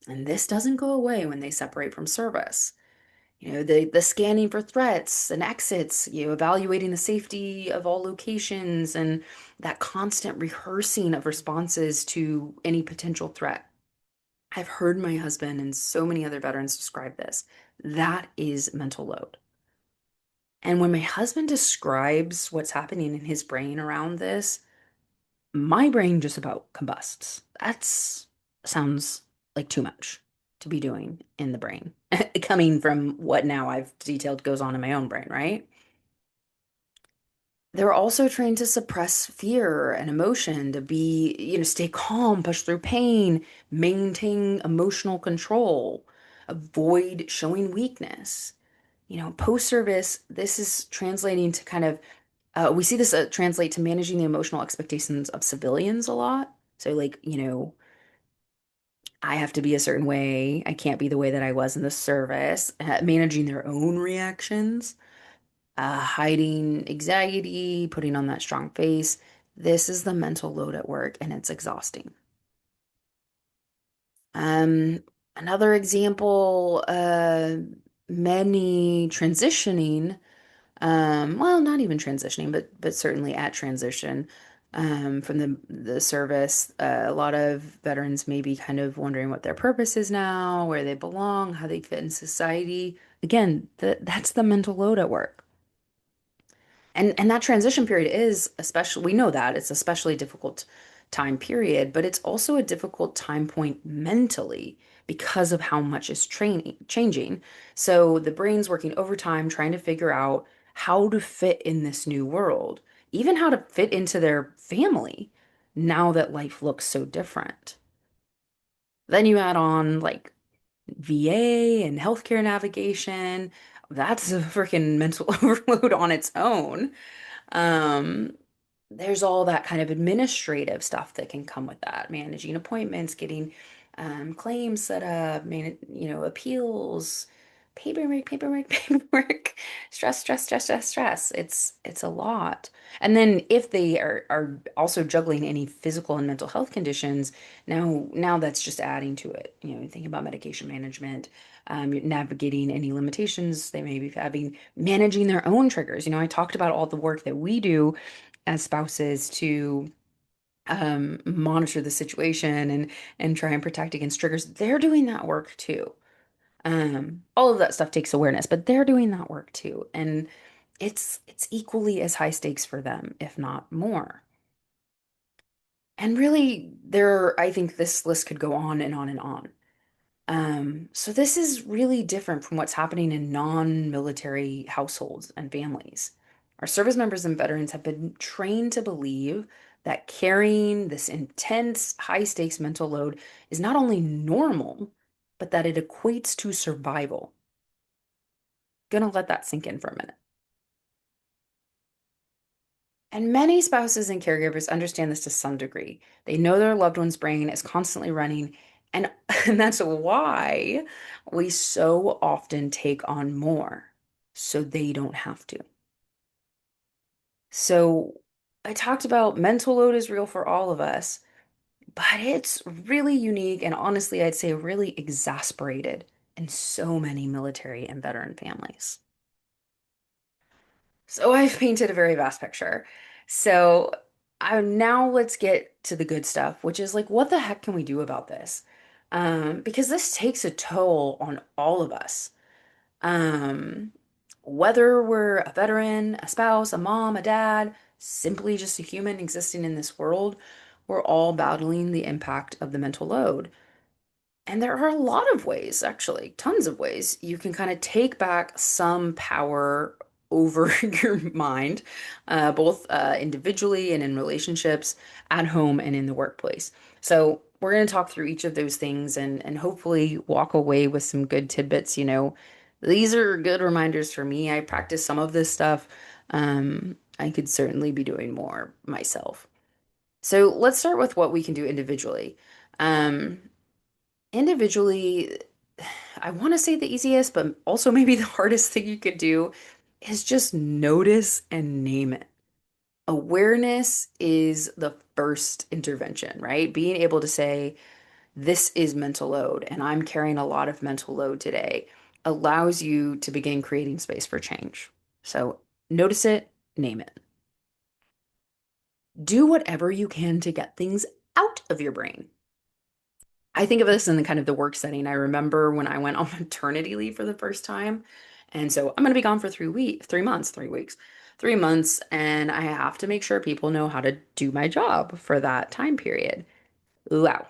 Speaker 1: And this doesn't go away when they separate from service. The scanning for threats and exits, evaluating the safety of all locations and that constant rehearsing of responses to any potential threat. I've heard my husband and so many other veterans describe this. That is mental load. And when my husband describes what's happening in his brain around this, my brain just about combusts. That's sounds like too much to be doing in the brain, coming from what now I've detailed goes on in my own brain, right? They're also trained to suppress fear and emotion, to be, stay calm, push through pain, maintain emotional control, avoid showing weakness. Post-service, this is translating to kind of, we see this translate to managing the emotional expectations of civilians a lot. So, like, I have to be a certain way. I can't be the way that I was in the service, managing their own reactions, hiding anxiety, putting on that strong face. This is the mental load at work, and it's exhausting. Um, Another example, many transitioning, well, not even transitioning, but certainly at transition, from the service. A lot of veterans may be kind of wondering what their purpose is now, where they belong, how they fit in society. Again, that's the mental load at work. And that transition period is especially, we know that it's especially difficult time period, but it's also a difficult time point mentally because of how much is training changing. So the brain's working overtime trying to figure out how to fit in this new world, even how to fit into their family now that life looks so different. Then you add on like
Speaker 2: VA and healthcare navigation. That's a freaking mental overload on its own. Um, there's all that kind of administrative stuff that can come with that, managing appointments, getting claims set up, appeals, paperwork, paperwork, stress, stress, stress, stress, stress. It's a lot. And then if they are also juggling any physical and mental health conditions, now that's just adding to it. Thinking about medication management, you're navigating any limitations they may be having, managing their own triggers. I talked about all the work that we do as spouses to monitor the situation and try and protect against triggers. They're doing that work too. All of that stuff takes awareness, but they're doing that work too, and it's equally as high stakes for them, if not more. And really, I think this list could go on and on and on. So this is really different from what's happening in non-military households and families. Our service members and veterans have been trained to believe that carrying this intense, high-stakes mental load is not only normal, but that it equates to survival. Gonna let that sink in for a minute. And many spouses and caregivers understand this to some degree. They know their loved one's brain is constantly running, and, and that's why we so often take on more so they don't have to. So I talked about mental load is real for all of us, but it's really unique and honestly, I'd say really exasperated in so many military and veteran families. So I've painted a very vast picture. So now let's get to the good stuff, which is like, what the heck can we do about this? Because this takes a toll on all of us. Um, whether we're a veteran, a spouse, a mom, a dad, simply just a human existing in this world, we're all battling the impact of the mental load. And there are a lot of ways, actually, tons of ways you can kind of take back some power over your mind, both individually and in relationships, at home and in the workplace. So we're going to talk through each of those things and hopefully walk away with some good tidbits. These are good reminders for me. I practice some of this stuff. I could certainly be doing more myself. So let's start with what we can do individually. Um, Individually, I want to say the easiest, but also maybe the hardest thing you could do is just notice and name it. Awareness is the first intervention, right? Being able to say, this is mental load, and I'm carrying a lot of mental load today, allows you to begin creating space for change. So notice it, name it. Do whatever you can to get things out of your brain. I think of this in the kind of the work setting. I remember when I went on maternity leave for the first time. And so I'm going to be gone for 3 weeks, 3 months, 3 weeks, 3 months. And I have to make sure people know how to do my job for that time period. Wow.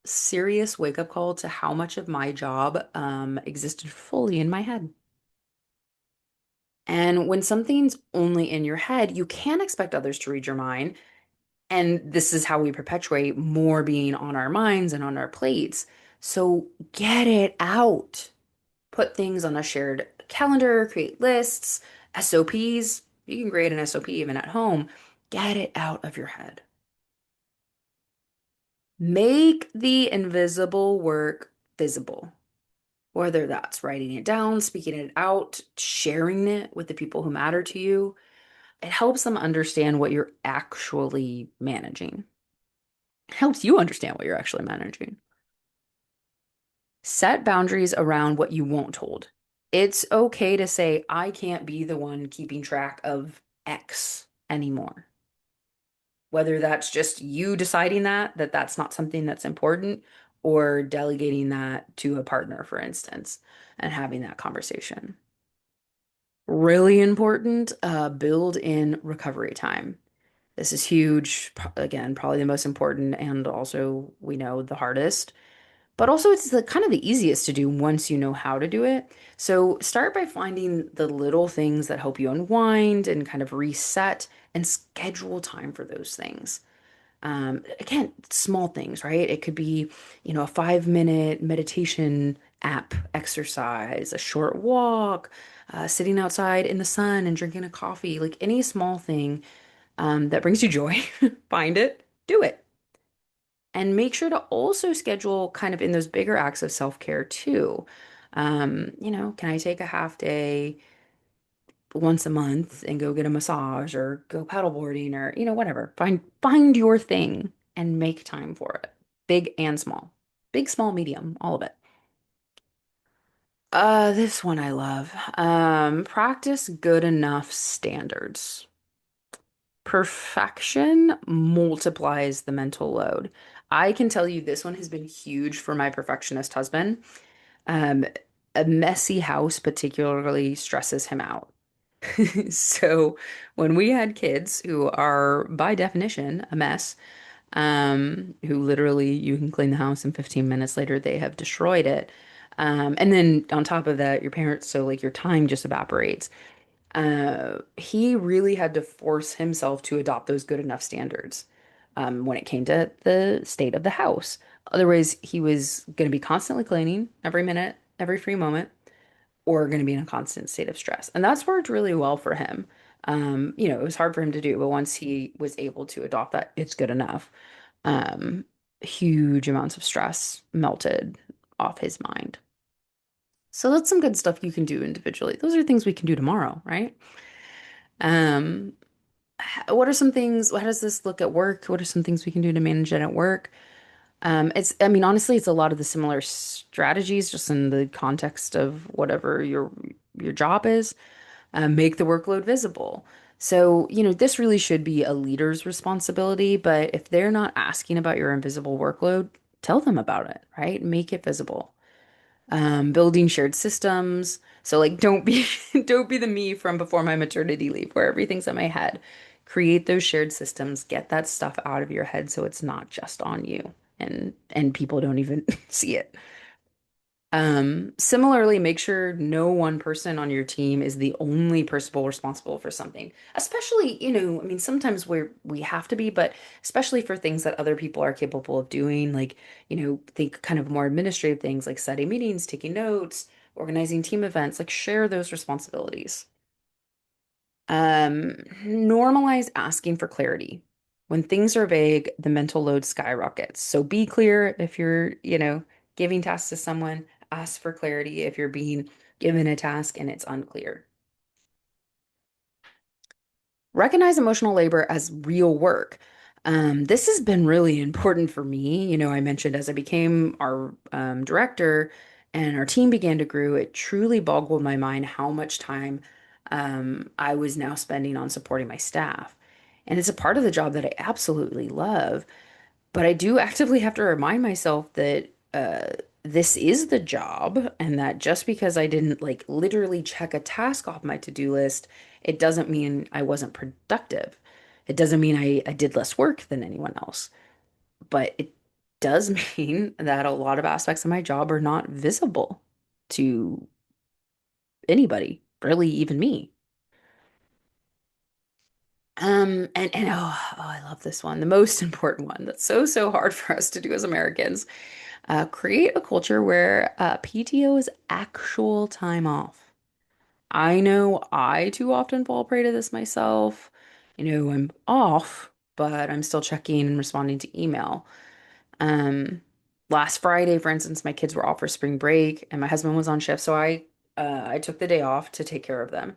Speaker 2: Serious wake up call to how much of my job existed fully in my head. And when something's only in your head, you can't expect others to read your mind. And this is how we perpetuate more being on our minds and on our plates. So get it out. Put things on a shared calendar, create lists, SOPs. You can create an SOP even at home. Get it out of your head. Make the invisible work visible, whether that's writing it down, speaking it out, sharing it with the people who matter to you. It helps them understand what you're actually managing. It helps you understand what you're actually managing. Set boundaries around what you won't hold. It's okay to say, I can't be the one keeping track of X anymore. Whether that's just you deciding that that's not something that's important, or delegating that to a partner, for instance, and having that conversation. Really important, build in recovery time. This is huge. Again, probably the most important and also we know the hardest. But also, it's the kind of the easiest to do once you know how to do it. So start by finding the little things that help you unwind and kind of reset and schedule time for those things. Again, small things, right? It could be, a 5-minute meditation app exercise, a short walk, sitting outside in the sun and drinking a coffee, like any small thing that brings you joy. Find it, do it. And make sure to also schedule kind of in those bigger acts of self-care too. Can I take a half day once a month and go get a massage or go paddleboarding or, whatever. Find your thing and make time for it. Big and small. Big, small, medium, all of it. This one I love. Practice good enough standards. Perfection multiplies the mental load. I can tell you this one has been huge for my perfectionist husband. Um, a messy house particularly stresses him out. So when we had kids who are by definition a mess, who literally you can clean the house and 15 minutes later they have destroyed it. And then on top of that, your parents, so like your time just evaporates. He really had to force himself to adopt those good enough standards when it came to the state of the house. Otherwise, he was going to be constantly cleaning every minute, every free moment, or going to be in a constant state of stress. And that's worked really well for him. It was hard for him to do, but once he was able to adopt that, it's good enough. Um, Huge amounts of stress melted off his mind. So that's some good stuff you can do individually. Those are things we can do tomorrow, right? Um, what are some things, how does this look at work? What are some things we can do to manage it at work? I mean, honestly, it's a lot of the similar strategies, just in the context of whatever your job is. Make the workload visible. So, this really should be a leader's responsibility, but if they're not asking about your invisible workload, tell them about it, right? Make it visible. Building shared systems. So like don't be don't be the me from before my maternity leave where everything's in my head. Create those shared systems, get that stuff out of your head so it's not just on you and people don't even see it. Similarly, make sure no one person on your team is the only person responsible for something. Especially, I mean, sometimes we have to be, but especially for things that other people are capable of doing, like, think kind of more administrative things like setting meetings, taking notes, organizing team events, like share those responsibilities. Normalize asking for clarity. When things are vague, the mental load skyrockets. So be clear if you're, giving tasks to someone, ask for clarity if you're being given a task and it's unclear. Recognize emotional labor as real work. This has been really important for me. I mentioned as I became our director and our team began to grow, it truly boggled my mind how much time I was now spending on supporting my staff. And it's a part of the job that I absolutely love. But I do actively have to remind myself that this is the job, and that just because I didn't like literally check a task off my to-do list, it doesn't mean I wasn't productive. It doesn't mean I did less work than anyone else. But it does mean that a lot of aspects of my job are not visible to anybody, really even me. And I love this one, the most important one that's so hard for us to do as Americans. Create a culture where PTO is actual time off. I know I too often fall prey to this myself. I'm off, but I'm still checking and responding to email. Um, Last Friday, for instance, my kids were off for spring break and my husband was on shift, so I took the day off to take care of them.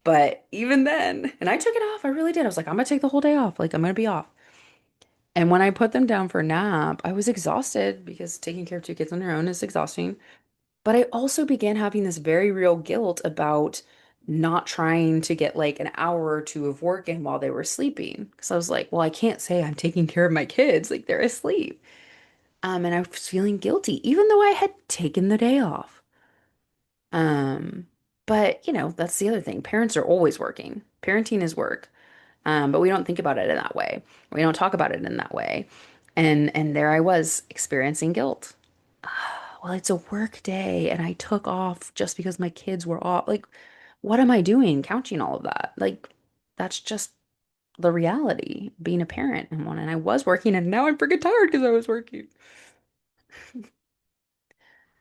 Speaker 2: But even then, and I took it off, I really did. I was like, I'm gonna take the whole day off. Like, I'm gonna be off. And when I put them down for a nap, I was exhausted because taking care of two kids on your own is exhausting. But I also began having this very real guilt about not trying to get like an hour or two of work in while they were sleeping. Because I was like, well, I can't say I'm taking care of my kids, like they're asleep. And I was feeling guilty, even though I had taken the day off. Um, but that's the other thing. Parents are always working. Parenting is work. But we don't think about it in that way. We don't talk about it in that way. And there I was experiencing guilt. Well, it's a work day and I took off just because my kids were off. Like, what am I doing counting all of that? Like, that's just the reality being a parent and one. And I was working, and now I'm freaking tired because I was working.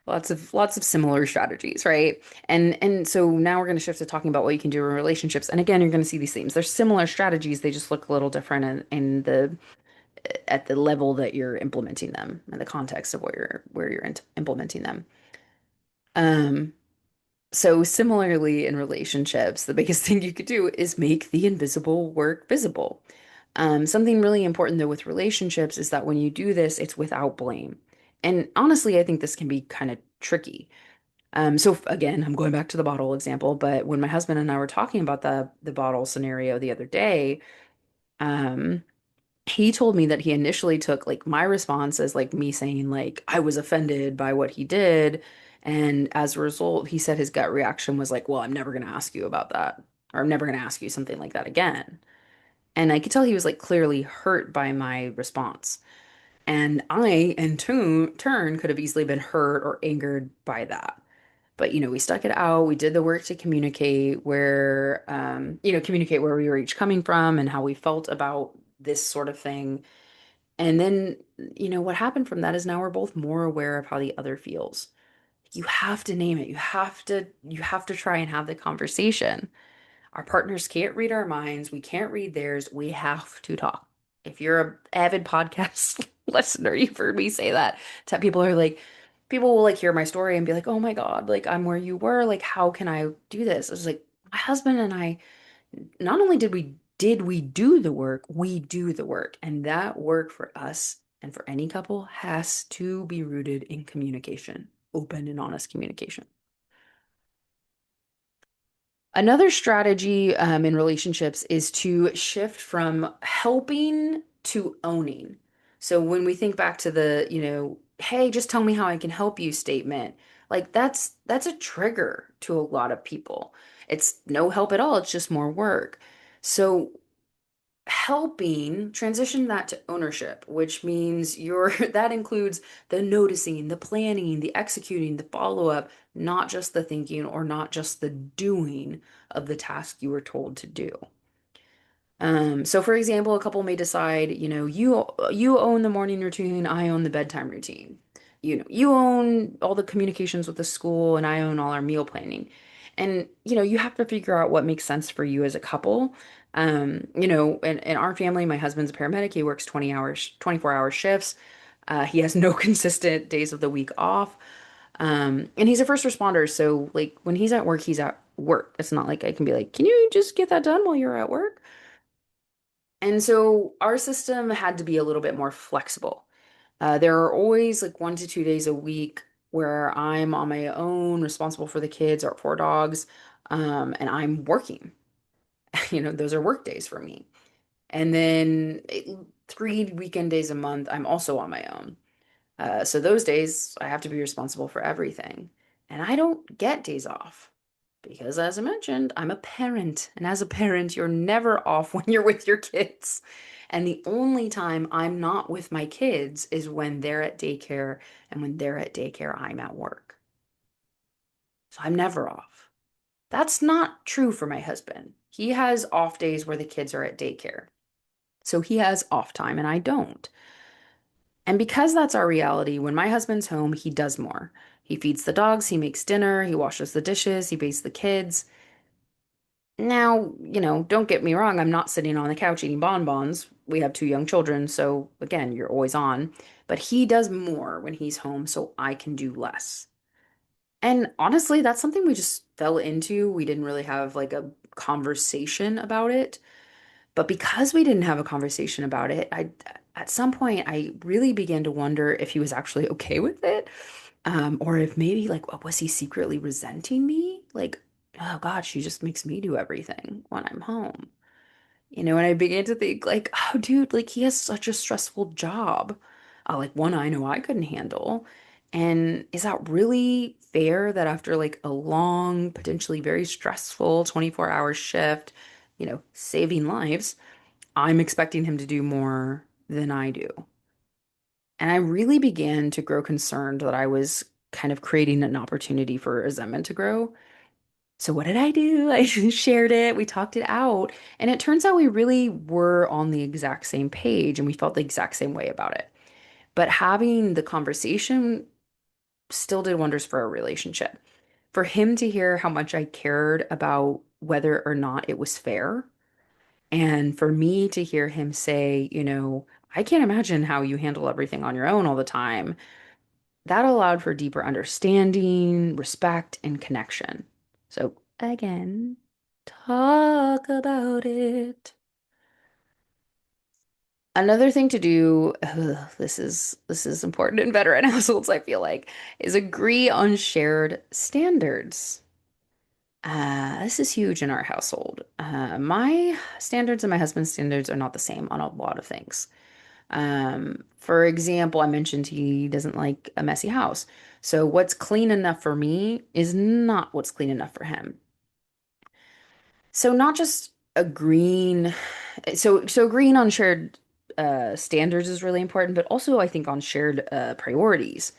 Speaker 2: Lots of similar strategies, right? And so now we're going to shift to talking about what you can do in relationships. And again, you're going to see these themes. They're similar strategies, they just look a little different in the at the level that you're implementing them and the context of where you're implementing them. Um, so similarly in relationships, the biggest thing you could do is make the invisible work visible. Something really important though with relationships is that when you do this, it's without blame. And honestly, I think this can be kind of tricky. Again, I'm going back to the bottle example, but when my husband and I were talking about the bottle scenario the other day, um, he told me that he initially took like my response as like me saying like I was offended by what he did, and as a result, he said his gut reaction was like, "Well, I'm never going to ask you about that, or I'm never going to ask you something like that again." And I could tell he was like clearly hurt by my response. And I, in turn, could have easily been hurt or angered by that. But, we stuck it out. We did the work to communicate communicate where we were each coming from and how we felt about this sort of thing. And then, what happened from that is now we're both more aware of how the other feels. You have to name it. You have to try and have the conversation. Our partners can't read our minds. We can't read theirs. We have to talk. If you're an avid podcast listener, you've heard me say that. People will like hear my story and be like, oh my God, like I'm where you were. Like, how can I do this? I was like, my husband and I, not only did we do the work, we do the work. And that work for us and for any couple has to be rooted in communication, open and honest communication. Another strategy in relationships is to shift from helping to owning. So when we think back to the, hey, just tell me how I can help you statement, like that's a trigger to a lot of people. It's no help at all, it's just more work. So helping transition that to ownership, which means that includes the noticing, the planning, the executing, the follow-up, not just the thinking or not just the doing of the task you were told to do. So for example, a couple may decide, you own the morning routine, I own the bedtime routine. You own all the communications with the school, and I own all our meal planning. And you have to figure out what makes sense for you as a couple. In our family, my husband's a paramedic. He works 20 hours, 24-hour shifts. He has no consistent days of the week off. And he's a first responder, so like when he's at work, he's at work. It's not like I can be like, "Can you just get that done while you're at work?" And so our system had to be a little bit more flexible. There are always like 1 to 2 days a week where I'm on my own, responsible for the kids or for dogs, and I'm working. Those are work days for me. And then 3 weekend days a month, I'm also on my own. So those days, I have to be responsible for everything. And I don't get days off because, as I mentioned, I'm a parent. And as a parent, you're never off when you're with your kids. And the only time I'm not with my kids is when they're at daycare. And when they're at daycare, I'm at work. So I'm never off. That's not true for my husband. He has off days where the kids are at daycare. So he has off time and I don't. And because that's our reality, when my husband's home, he does more. He feeds the dogs, he makes dinner, he washes the dishes, he bathes the kids. Now, don't get me wrong, I'm not sitting on the couch eating bonbons. We have two young children, so again, you're always on. But he does more when he's home, so I can do less. And honestly, that's something we just fell into. We didn't really have like a conversation about it. But because we didn't have a conversation about it, at some point I really began to wonder if he was actually okay with it, or if maybe like was he secretly resenting me? Like, oh God, she just makes me do everything when I'm home. And I began to think like, oh dude, like he has such a stressful job. Like one I know I couldn't handle. And is that really fair that after like a long, potentially very stressful 24-hour shift, saving lives, I'm expecting him to do more than I do. And I really began to grow concerned that I was kind of creating an opportunity for resentment to grow. So what did I do? I shared it, we talked it out, and it turns out we really were on the exact same page and we felt the exact same way about it. But having the conversation still did wonders for our relationship. For him to hear how much I cared about whether or not it was fair, and for me to hear him say, I can't imagine how you handle everything on your own all the time, that allowed for deeper understanding, respect, and connection. So, again, talk about it. Another thing to do, this is important in veteran households, I feel like, is agree on shared standards. This is huge in our household. My standards and my husband's standards are not the same on a lot of things. For example, I mentioned he doesn't like a messy house. So what's clean enough for me is not what's clean enough for him. So not just agreeing, so agreeing on shared standards is really important, but also I think on shared priorities.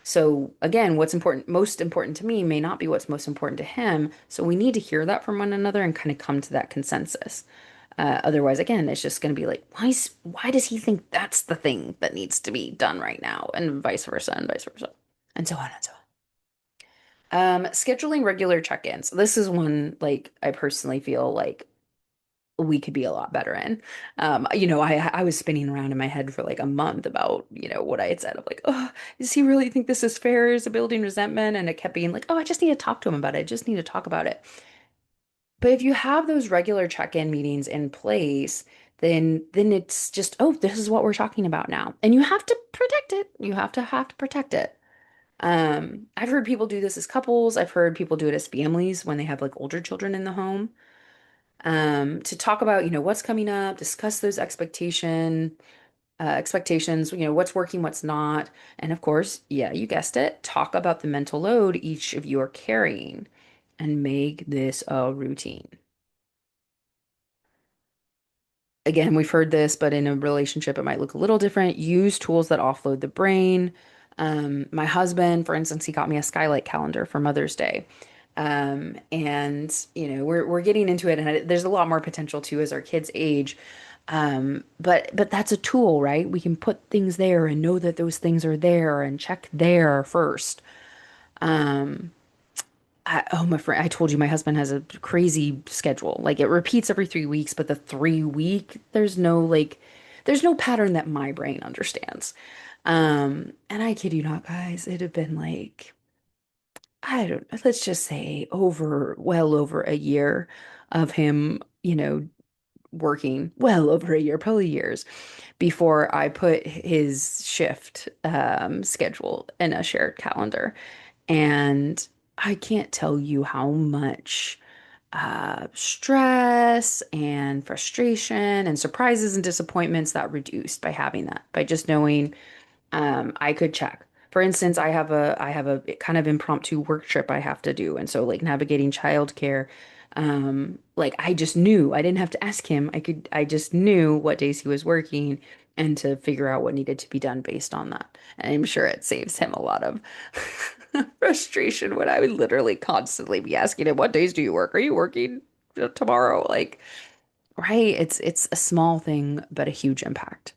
Speaker 2: So again, what's important, most important to me may not be what's most important to him. So we need to hear that from one another and kind of come to that consensus. Otherwise, again, it's just going to be like, why does he think that's the thing that needs to be done right now, and vice versa, and so on and so on. Scheduling regular check-ins. This is one like I personally feel like we could be a lot better in. I was spinning around in my head for like a month about, what I had said. I'm like, oh, does he really think this is fair? Is it building resentment? And it kept being like, oh, I just need to talk to him about it. I just need to talk about it. But if you have those regular check-in meetings in place, then it's just, oh, this is what we're talking about now. And you have to protect it. You have to protect it. I've heard people do this as couples. I've heard people do it as families when they have like older children in the home. To talk about, what's coming up, discuss those expectations, what's working, what's not. And of course, yeah, you guessed it, talk about the mental load each of you are carrying and make this a routine. Again, we've heard this, but in a relationship, it might look a little different. Use tools that offload the brain. My husband, for instance, he got me a skylight calendar for Mother's Day. And we're getting into it, and there's a lot more potential too as our kids age. But that's a tool, right? We can put things there and know that those things are there and check there first. Um, oh, my friend, I told you my husband has a crazy schedule. Like it repeats every 3 weeks, but the 3 week, there's no pattern that my brain understands. And I kid you not, guys, it'd have been like, I don't, let's just say well over a year of him, working well over a year, probably years, before I put his shift schedule in a shared calendar. And I can't tell you how much stress and frustration and surprises and disappointments that reduced by having that, by just knowing I could check. For instance, I have a kind of impromptu work trip I have to do, and so like navigating childcare, like I just knew I didn't have to ask him. I just knew what days he was working and to figure out what needed to be done based on that. And I'm sure it saves him a lot of frustration when I would literally constantly be asking him, "What days do you work? Are you working tomorrow?" Like, right? It's a small thing, but a huge impact.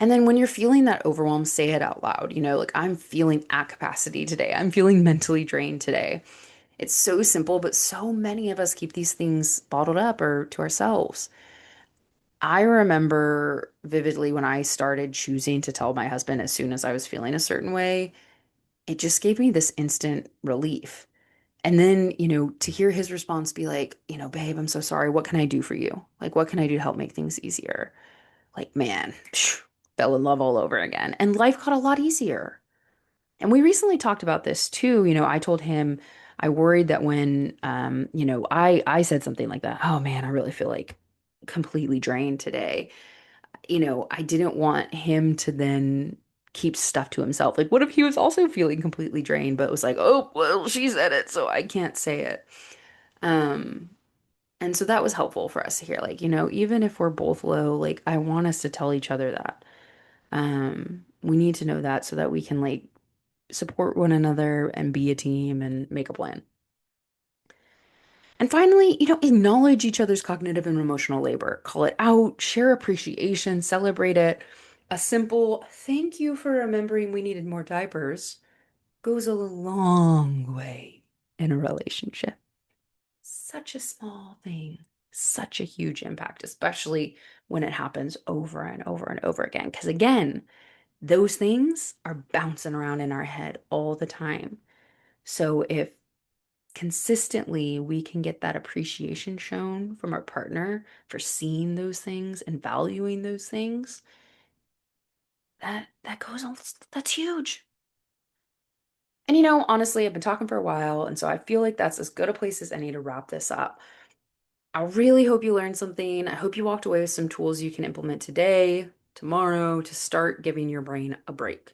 Speaker 2: And then when you're feeling that overwhelm, say it out loud. Like I'm feeling at capacity today. I'm feeling mentally drained today. It's so simple, but so many of us keep these things bottled up or to ourselves. I remember vividly when I started choosing to tell my husband as soon as I was feeling a certain way, it just gave me this instant relief. And then, to hear his response be like, babe, I'm so sorry. What can I do for you? Like, what can I do to help make things easier? Like, man, fell in love all over again. And life got a lot easier. And we recently talked about this too. I told him I worried that when, I said something like that, oh man, I really feel like completely drained today. I didn't want him to then keep stuff to himself. Like, what if he was also feeling completely drained, but was like, oh, well, she said it, so I can't say it. Um, and so that was helpful for us to hear. Like, even if we're both low, like, I want us to tell each other that. We need to know that so that we can like support one another and be a team and make a plan. And finally, acknowledge each other's cognitive and emotional labor. Call it out, share appreciation, celebrate it. A simple thank you for remembering we needed more diapers goes a long way in a relationship. Such a small thing, such a huge impact, especially when it happens over and over and over again. Because again, those things are bouncing around in our head all the time. So if consistently we can get that appreciation shown from our partner for seeing those things and valuing those things, that goes on, that's huge. And honestly, I've been talking for a while, and so I feel like that's as good a place as any to wrap this up. I really hope you learned something. I hope you walked away with some tools you can implement today, tomorrow, to start giving your brain a break.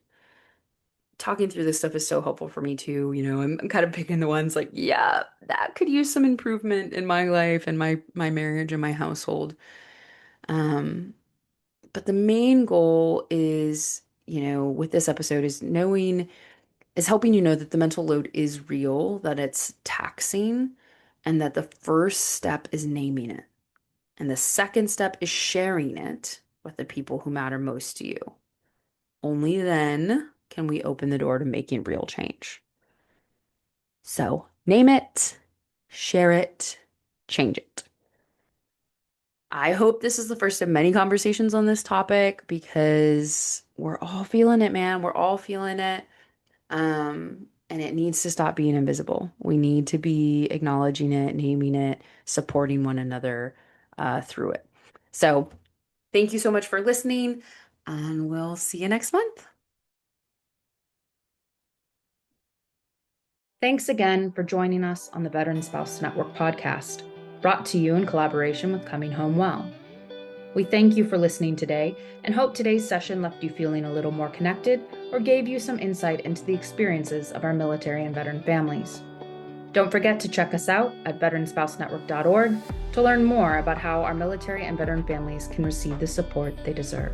Speaker 2: Talking through this stuff is so helpful for me too. I'm kind of picking the ones like, yeah, that could use some improvement in my life and my marriage and my household. Um, but the main goal is, with this episode is helping you know that the mental load is real, that it's taxing, and that the first step is naming it. And the second step is sharing it with the people who matter most to you. Only then can we open the door to making real change. So name it, share it, change it. I hope this is the first of many conversations on this topic because we're all feeling it, man. We're all feeling it. And it needs to stop being invisible. We need to be acknowledging it, naming it, supporting one another through it. So, thank you so much for listening, and we'll see you next month. Thanks again for joining us on the Veteran Spouse Network podcast, brought to you in collaboration with Coming Home Well. We thank you for listening today and hope today's session left you feeling a little more connected or gave you some insight into the experiences of our military and veteran families. Don't forget to check us out at veteranspousenetwork.org to learn more about how our military and veteran families can receive the support they deserve.